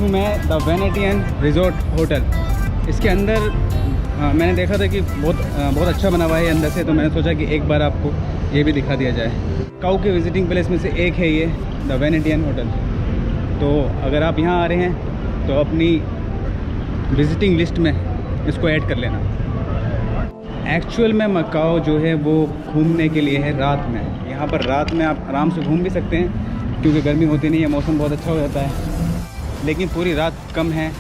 हूँ मैं the Venetian resort hotel. इसके अंदर मैंने देखा था कि बहुत अच्छा बना हुआ है अंदर से, तो मैंने सोचा कि एक बार आपको ये भी दिखा दिया जाए। मकाऊ के विजिटिंग प्लेस में से एक है ये द वेनेटियन होटल। तो अगर आप यहाँ आ रहे हैं तो अपनी विजिटिंग लिस्ट में इसको ऐड कर लेना। एक्चुअल में मकाऊ जो है वो घूमने के लिए है रात में। यहाँ पर रात में आप आराम से घूम भी सकते हैं क्योंकि गर्मी होती नहीं है, मौसम बहुत अच्छा हो जाता है। लेकिन पूरी रात कम है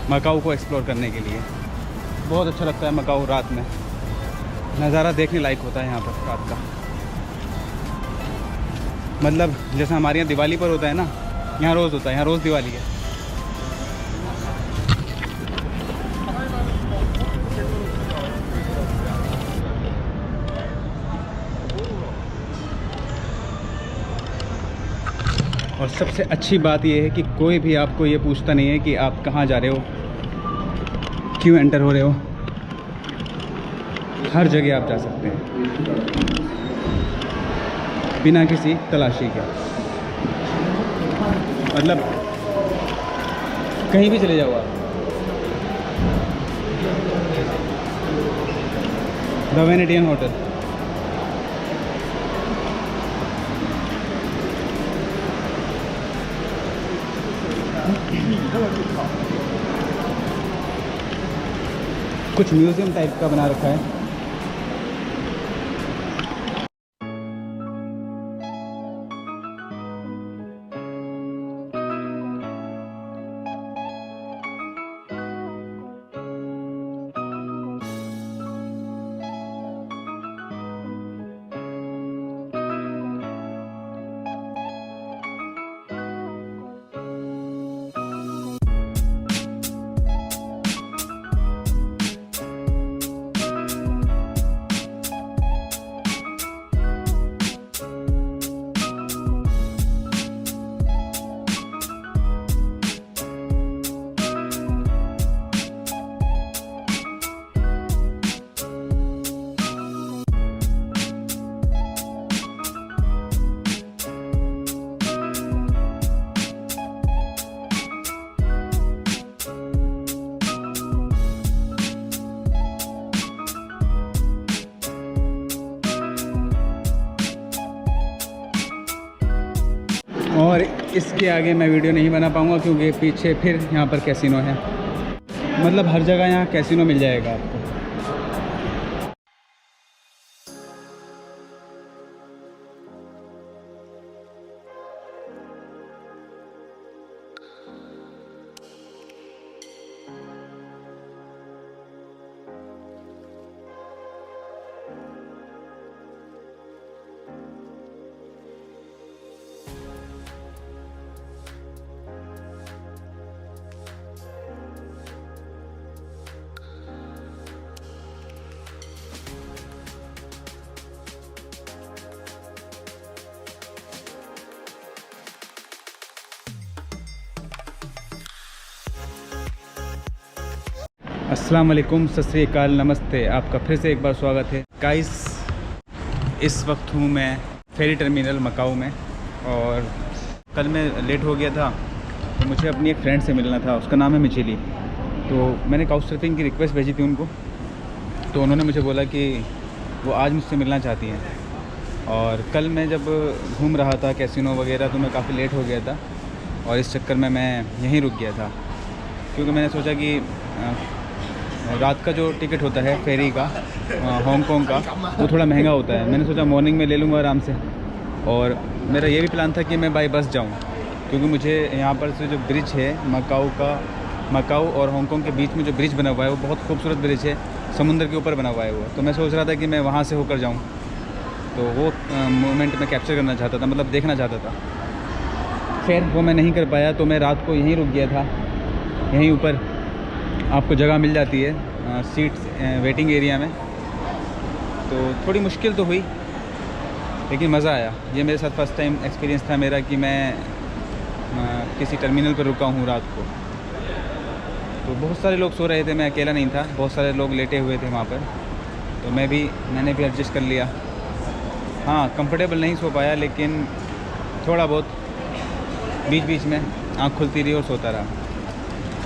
मकाऊ को एक्सप्लोर करने के लिए। बहुत अच्छा लगता है मकाऊ रात में, नज़ारा देखने लायक होता है यहाँ पर रात का। मतलब जैसा हमारे यहाँ दिवाली पर होता है ना, यहाँ रोज़ होता है, यहाँ रोज़ दिवाली है। और सबसे अच्छी बात यह है कि कोई भी आपको ये पूछता नहीं है कि आप कहाँ जा रहे हो, क्यों एंटर हो रहे हो। हर जगह आप जा सकते हैं बिना किसी तलाशी के। मतलब कहीं भी चले जाओ आप। The Venetian hotel. कुछ म्यूज़ियम टाइप का बना रखा है। और इसके आगे मैं वीडियो नहीं बना पाऊँगा क्योंकि पीछे फिर यहाँ पर कैसीनो है। मतलब हर जगह यहाँ कैसीनो मिल जाएगा आपको। अस्सलाम वालेकुम, सत श्री अकाल, नमस्ते। आपका फिर से एक बार स्वागत है गाइस। इस वक्त हूँ मैं फेरी टर्मिनल मकाऊ में। और कल मैं लेट हो गया था तो मुझे अपनी एक फ्रेंड से मिलना था, उसका नाम है मिचिली। तो मैंने काउच सर्फिंग की रिक्वेस्ट भेजी थी उनको, तो उन्होंने मुझे बोला कि वो आज मुझसे मिलना चाहती हैं। और कल मैं जब घूम रहा था कैसीनो वगैरह तो मैं काफ़ी लेट हो गया था और इस चक्कर में मैं यहीं रुक गया था क्योंकि मैंने सोचा कि रात का जो टिकट होता है फेरी का हांगकांग का वो थोड़ा महंगा होता है। मैंने सोचा मॉर्निंग में ले लूँगा आराम से। और मेरा ये भी प्लान था कि मैं बाई बस जाऊँ क्योंकि मुझे यहाँ पर से जो ब्रिज है मकाऊ और हांगकांग के बीच में जो ब्रिज बना हुआ है वो बहुत खूबसूरत ब्रिज है, समुंदर के ऊपर बना हुआ है वो। तो मैं सोच रहा था कि मैं वहाँ से होकर जाऊँ, तो वो मोमेंट मैं कैप्चर करना चाहता था, मतलब देखना चाहता था। खैर वो मैं नहीं कर पाया, तो मैं रात को यहीं रुक गया था। यहीं ऊपर आपको जगह मिल जाती है सीट वेटिंग एरिया में। तो थोड़ी मुश्किल तो हुई लेकिन मज़ा आया। ये मेरे साथ फर्स्ट टाइम एक्सपीरियंस था मेरा कि मैं किसी टर्मिनल पर रुका हूँ रात को। तो बहुत सारे लोग सो रहे थे, मैं अकेला नहीं था, बहुत सारे लोग लेटे हुए थे वहाँ पर। तो मैंने भी एडजस्ट कर लिया। हाँ, कंफर्टेबल नहीं सो पाया लेकिन थोड़ा बहुत बीच बीच में आँख खुलती रही और सोता रहा।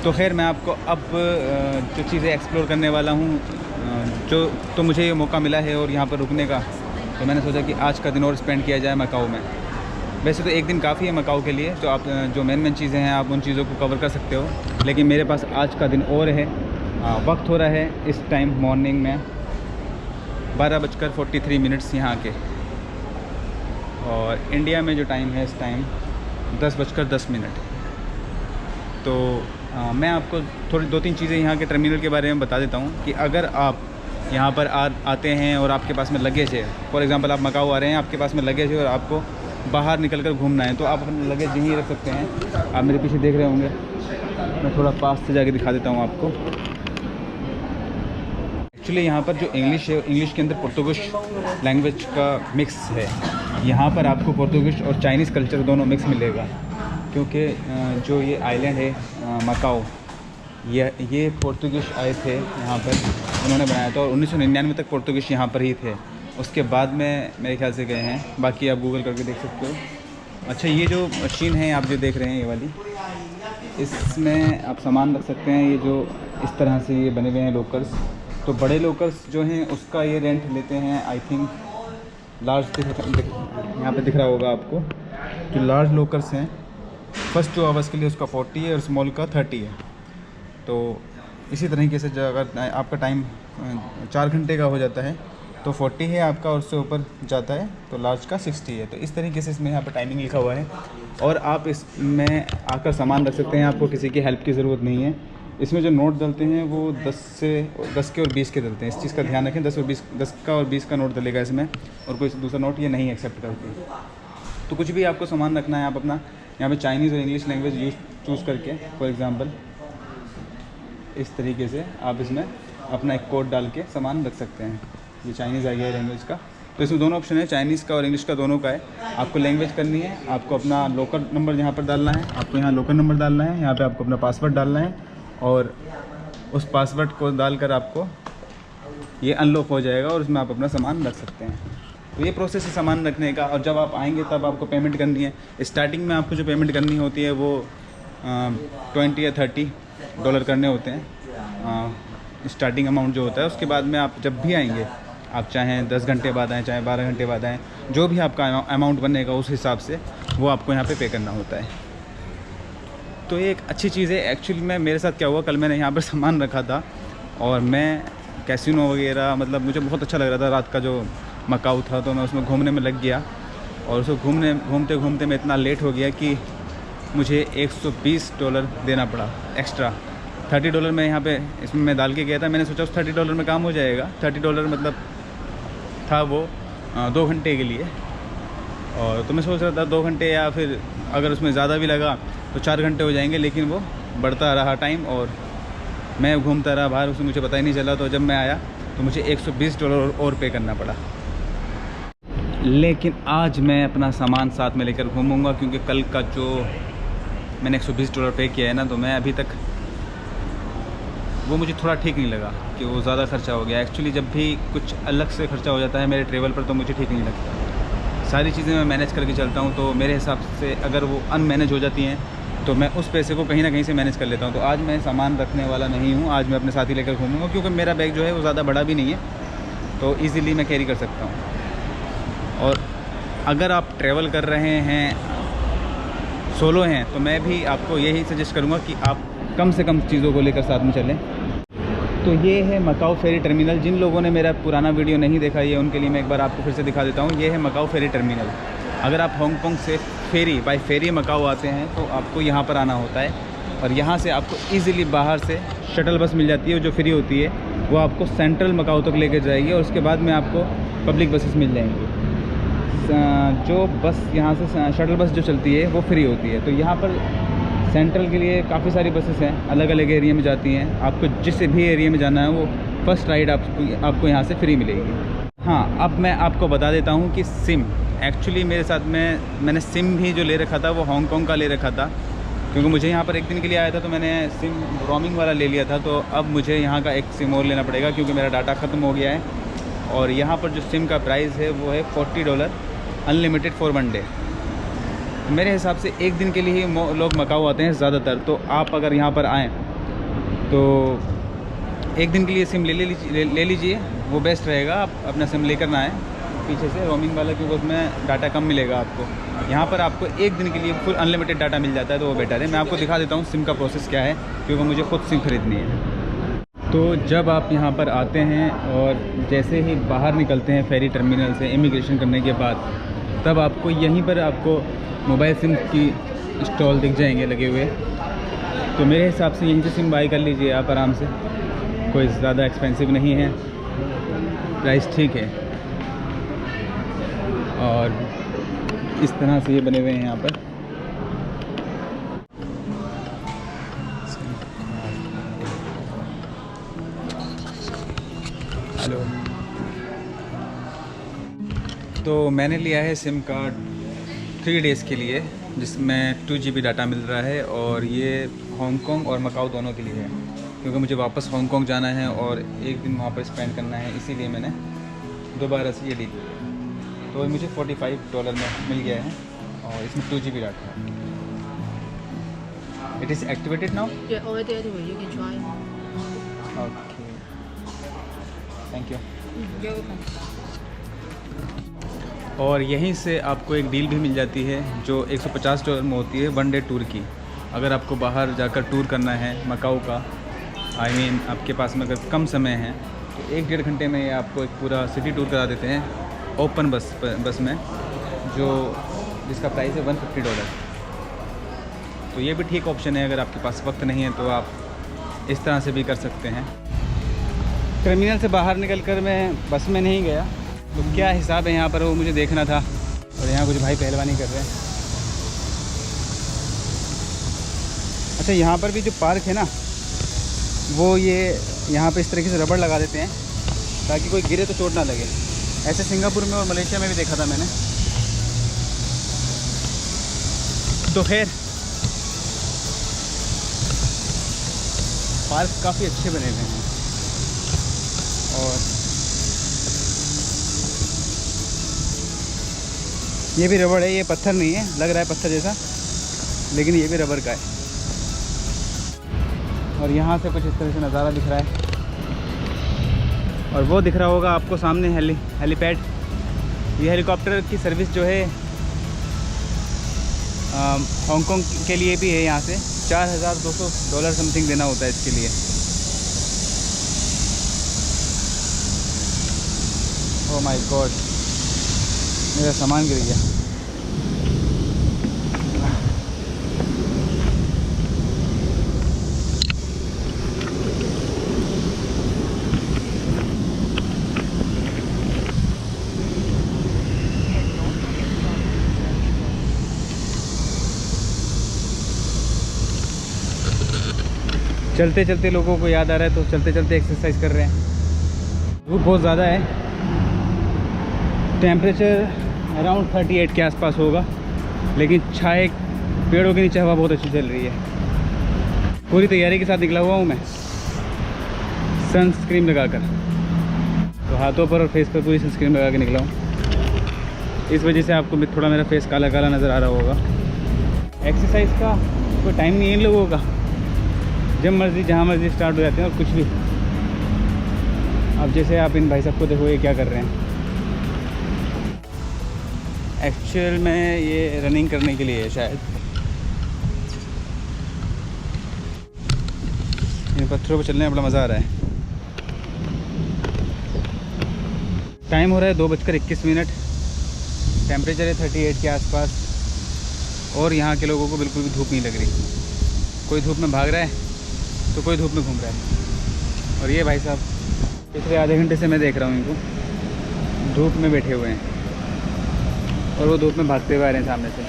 तो खैर मैं आपको अब जो चीज़ें एक्सप्लोर करने वाला हूँ, जो तो मुझे ये मौका मिला है और यहाँ पर रुकने का, तो मैंने सोचा कि आज का दिन और स्पेंड किया जाए मकाऊ में। वैसे तो एक दिन काफ़ी है मकाऊ के लिए, तो आप जो मेन चीज़ें हैं आप उन चीज़ों को कवर कर सकते हो, लेकिन मेरे पास आज का दिन और है। वक्त हो रहा है इस टाइम मॉर्निंग में 12:43 यहाँ के, और इंडिया में जो टाइम है इस टाइम 10:10। तो मैं आपको थोड़ी 2-3 चीज़ें यहाँ के टर्मिनल के बारे में बता देता हूँ कि अगर आप यहाँ पर आते हैं और आपके पास में लगेज है, फॉर एग्ज़ाम्पल आप मकाऊ आ रहे हैं, आपके पास में लगेज है और आपको बाहर निकल कर घूमना है, तो आप अपना लगेज यहीं रख सकते हैं। आप मेरे पीछे देख रहे होंगे, मैं थोड़ा पास से जाके दिखा देता हूँ आपको। एक्चुअली यहाँ पर जो इंग्लिश है, इंग्लिश के अंदर पुर्तगाली लैंग्वेज का मिक्स है। यहाँ पर आपको पुर्तगाली और चाइनीज़ कल्चर दोनों मिक्स मिलेगा, क्योंकि जो ये आइलैंड है मकाऊ, ये पुर्तगाली आए थे यहाँ पर, उन्होंने बनाया था, और 1999 तक पुर्तगाली यहाँ पर ही थे। उसके बाद में मेरे ख्याल से गए हैं, बाकी आप गूगल करके देख सकते हो। अच्छा, ये जो मशीन है आप जो देख रहे हैं ये वाली, इसमें आप सामान रख सकते हैं। ये जो इस तरह से ये बने हुए हैं लोकर्स, तो बड़े लोकर्स जो हैं उसका ये रेंट लेते हैं आई थिंक लार्ज, यहाँ पे दिख रहा होगा आपको, जो लार्ज लोकर्स हैं फर्स्ट 2 आवर्स के लिए उसका 40 है और स्मॉल का 30 है। तो इसी तरीके से जो अगर आपका टाइम 4 घंटे का हो जाता है तो 40 है आपका, और उससे ऊपर जाता है तो लार्ज का 60 है। तो इस तरीके से इसमें यहाँ पर टाइमिंग लिखा हुआ है, और आप इसमें आकर सामान रख सकते हैं, आपको किसी की हेल्प की ज़रूरत नहीं है। इसमें जो नोट डलते हैं वो 10 के और 20 के डलते हैं, इस चीज़ का ध्यान रखें। 10 का और 20 का नोट डलेगा इसमें, और कोई दूसरा नोट ये नहीं एक्सेप्ट करती। तो कुछ भी आपको सामान रखना है, आप अपना यहाँ पे चाइनीज़ और इंग्लिश लैंग्वेज चूज़ करके, फॉर एग्ज़ाम्पल इस तरीके से आप इसमें अपना एक कोड डाल के सामान रख सकते हैं। ये चाइनीज़ आ गया है लैंग्वेज का, तो इसमें दोनों ऑप्शन है, चाइनीज़ का और इंग्लिश का, दोनों का है। आपको लैंग्वेज करनी है, आपको अपना लोकल नंबर यहाँ पर डालना है, आपको यहाँ लोकल नंबर डालना है, यहाँ पे आपको अपना पासवर्ड डालना है, और उस पासवर्ड को डालकर आपको ये अनलॉक हो जाएगा और उसमें आप अपना सामान रख सकते हैं। तो ये प्रोसेस है सामान रखने का, और जब आप आएंगे तब आपको पेमेंट करनी है। स्टार्टिंग में आपको जो पेमेंट करनी होती है वो 20 या 30 डॉलर करने होते हैं, स्टार्टिंग अमाउंट जो होता है। उसके बाद में आप जब भी आएंगे, आप चाहें 10 घंटे बाद आएँ, चाहे 12 घंटे बाद आएँ, जो भी आपका अमाउंट बनेगा उस हिसाब से वो आपको यहाँ पे करना होता है। तो ये एक अच्छी चीज़ है। एक्चुअली में मेरे साथ क्या हुआ, कल मैंने यहाँ पर सामान रखा था और मैं कैसीनो वगैरह, मतलब मुझे बहुत अच्छा लग रहा था, रात का जो मकाऊ था, तो मैं उसमें घूमने में लग गया, और उसको घूमते घूमते मैं इतना लेट हो गया कि मुझे $120 देना पड़ा एक्स्ट्रा। $30 मैं यहाँ पे इसमें मैं डाल के गया था, मैंने सोचा उस $30 में काम हो जाएगा। $30 मतलब था वो 2 घंटे के लिए, और तो मैं सोच रहा था 2 घंटे, या फिर अगर उसमें ज़्यादा भी लगा तो 4 घंटे हो जाएंगे, लेकिन वो बढ़ता रहा टाइम और मैं घूमता रहा बाहर, उसमें मुझे पता ही नहीं चला। तो जब मैं आया तो मुझे $120 और पे करना पड़ा। लेकिन आज मैं अपना सामान साथ में लेकर घूमूंगा, क्योंकि कल का जो मैंने $120 पे किया है ना, तो मैं अभी तक वो मुझे थोड़ा ठीक नहीं लगा कि वो ज़्यादा खर्चा हो गया। एक्चुअली जब भी कुछ अलग से खर्चा हो जाता है मेरे ट्रैवल पर, तो मुझे ठीक नहीं लगता। सारी चीज़ें मैं मैनेज करके चलता हूँ, तो मेरे हिसाब से अगर वो अनमैनेज हो जाती हैं तो मैं उस पैसे को कहीं ना कहीं से मैनेज कर लेता हूँ। तो आज मैं सामान रखने वाला नहीं हूँ, आज मैं अपने साथ ही लेकर घूमूंगा, क्योंकि मेरा बैग जो है वो ज़्यादा बड़ा भी नहीं है, तो ईज़िली मैं कैरी कर सकता हूँ। और अगर आप ट्रैवल कर रहे हैं, सोलो हैं, तो मैं भी आपको यही सजेस्ट करूँगा कि आप कम से कम चीज़ों को लेकर साथ में चलें। तो ये है मकाऊ फेरी टर्मिनल। जिन लोगों ने मेरा पुराना वीडियो नहीं देखा है उनके लिए मैं एक बार आपको फिर से दिखा देता हूँ। ये है मकाऊ फेरी टर्मिनल। अगर आप हांगकांग से बाय फेरी मकाऊ आते हैं तो आपको यहाँ पर आना होता है, और यहाँ से आपको ईज़िली बाहर से शटल बस मिल जाती है जो फ्री होती है, वो आपको सेंट्रल मकाऊ तक लेकर जाएगी, और उसके बाद में आपको पब्लिक बसेस मिल जाएंगी। जो बस यहाँ से शटल बस जो चलती है वो फ्री होती है। तो यहाँ पर सेंट्रल के लिए काफ़ी सारी बसेस हैं, अलग अलग एरिया में जाती हैं। आपको जिस भी एरिया में जाना है वो फर्स्ट राइड आपको यहाँ से फ्री मिलेगी। हाँ, अब मैं आपको बता देता हूँ कि सिम, एक्चुअली मेरे साथ में मैंने सिम भी जो ले रखा था वो हांगकांग का ले रखा था, क्योंकि मुझे यहाँ पर एक दिन के लिए आया था, तो मैंने सिम रोमिंग वाला ले लिया था। तो अब मुझे यहाँ का एक सिम और लेना पड़ेगा, क्योंकि मेरा डाटा ख़त्म हो गया है। और यहाँ पर जो सिम का प्राइस है वो है $40 अनलिमिटेड फॉर 1 डे। मेरे हिसाब से एक दिन के लिए ही लोग मकाऊ आते हैं ज़्यादातर। तो आप अगर यहाँ पर आएँ तो एक दिन के लिए सिम ले लीजिए, वो बेस्ट रहेगा। आप अपना सिम लेकर ना आए पीछे से रोमिंग वाला, क्योंकि उसमें डाटा कम मिलेगा आपको। यहाँ पर आपको एक दिन के लिए फुल अनलिमिटेड डाटा मिल जाता है, तो वो बेटर है। मैं आपको दिखा देता हूँ सिम का प्रोसेस क्या है, क्योंकि मुझे खुद सिम खरीदनी है। तो जब आप यहाँ पर आते हैं और जैसे ही बाहर निकलते हैं फेरी टर्मिनल से इमिग्रेशन करने के बाद, तब आपको यहीं पर आपको मोबाइल सिम की स्टॉल दिख जाएंगे लगे हुए। तो मेरे हिसाब से यहीं से सिम बाई कर लीजिए आप आराम से, कोई ज़्यादा एक्सपेंसिव नहीं है, प्राइस ठीक है। और इस तरह से ये बने हुए हैं यहाँ पर। हेलो। तो मैंने लिया है सिम कार्ड 3 डेज़ के लिए, जिसमें 2 GB डाटा मिल रहा है, और ये हांगकांग और मकाऊ दोनों के लिए है, क्योंकि मुझे वापस हांगकांग जाना है और एक दिन वहाँ पर स्पेंड करना है, इसीलिए मैंने दोबारा से ये ली। तो मुझे $45 में मिल गया है, और इसमें 2 GB डाटा है। It is activated now? Yeah, already anyway, you can try. Okay, thank you. You're welcome. और यहीं से आपको एक डील भी मिल जाती है जो $150 में होती है 1 डे टूर की। अगर आपको बाहर जाकर टूर करना है मकाऊ का, आपके पास में अगर कम समय है, तो 1-1.5 घंटे में ये आपको एक पूरा सिटी टूर करा देते हैं ओपन बस में, जिसका प्राइस है $150। तो ये भी ठीक ऑप्शन है। अगर आपके पास वक्त नहीं है तो आप इस तरह से भी कर सकते हैं। टर्मिनल से बाहर निकलकर मैं बस में नहीं गया, तो क्या हिसाब है यहाँ पर वो मुझे देखना था। और यहाँ कुछ भाई पहलवानी कर रहे हैं। अच्छा, यहाँ पर भी जो पार्क है ना, वो ये यहाँ पे इस तरीके से रबड़ लगा देते हैं ताकि कोई गिरे तो चोट ना लगे। ऐसे सिंगापुर में और मलेशिया में भी देखा था मैंने। तो खैर, पार्क काफ़ी अच्छे बने हुए हैं। और ये भी रबड़ है, ये पत्थर नहीं है, लग रहा है पत्थर जैसा, लेकिन ये भी रबड़ का है। और यहाँ से कुछ इस तरह से नज़ारा दिख रहा है। और वो दिख रहा होगा आपको सामने हेलीपैड। ये हेलीकॉप्टर की सर्विस जो है हांगकांग के लिए भी है। यहाँ से $4,200 समथिंग देना होता है इसके लिए। ओह माय गॉड, मेरा सामान गिर गया। चलते चलते लोगों को याद आ रहा है, तो चलते चलते एक्सरसाइज कर रहे हैं। धूप बहुत ज़्यादा है, टेम्परेचर अराउंड 38 के आसपास होगा, लेकिन छाए पेड़ों के नीचे हवा बहुत अच्छी चल रही है। पूरी तैयारी के साथ निकला हुआ हूँ मैं, सनस्क्रीन लगाकर। तो हाथों पर और फेस पर पूरी सनस्क्रीन लगा के निकला हूँ। इस वजह से आपको थोड़ा मेरा फेस काला काला नज़र आ रहा होगा। एक्सरसाइज का कोई टाइम नहीं है इन लोगों का, जब मर्ज़ी जहाँ मर्ज़ी स्टार्ट हो जाते हैं और कुछ भी। अब जैसे आप इन भाई साहब को देखो, ये क्या कर रहे हैं। एक्चुअल में ये रनिंग करने के लिए है शायद। इन पत्थरों पर चलने में बड़ा मज़ा आ रहा है। टाइम हो रहा है 2:21। टेम्परेचर है 38 के आसपास। और यहाँ के लोगों को बिल्कुल भी धूप नहीं लग रही। कोई धूप में भाग रहा है तो कोई धूप में घूम रहा है। और ये भाई साहब पिछले आधे घंटे से मैं देख रहा हूँ इनको धूप में बैठे हुए हैं, और वो धूप में भागते हुए आ रहे हैं सामने से।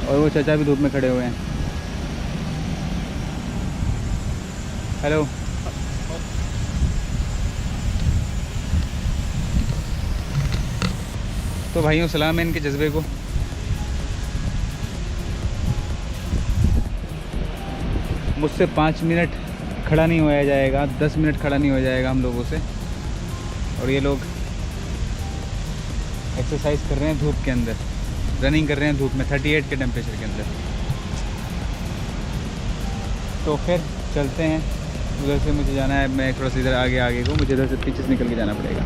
और वो चाचा भी धूप में खड़े हुए हैं। हेलो। तो भाइयों, सलाम है इनके जज्बे को। मुझसे 5 मिनट खड़ा नहीं होया जाएगा, 10 मिनट खड़ा नहीं हो जाएगा हम लोगों से। और ये लोग एक्सरसाइज कर रहे हैं धूप के अंदर, रनिंग कर रहे हैं धूप में 38 के टेम्परेचर के अंदर। तो फिर चलते हैं। उधर से मुझे जाना है, मैं थोड़ा सा इधर आगे आगे को, मुझे इधर से पीछे से निकल के जाना पड़ेगा।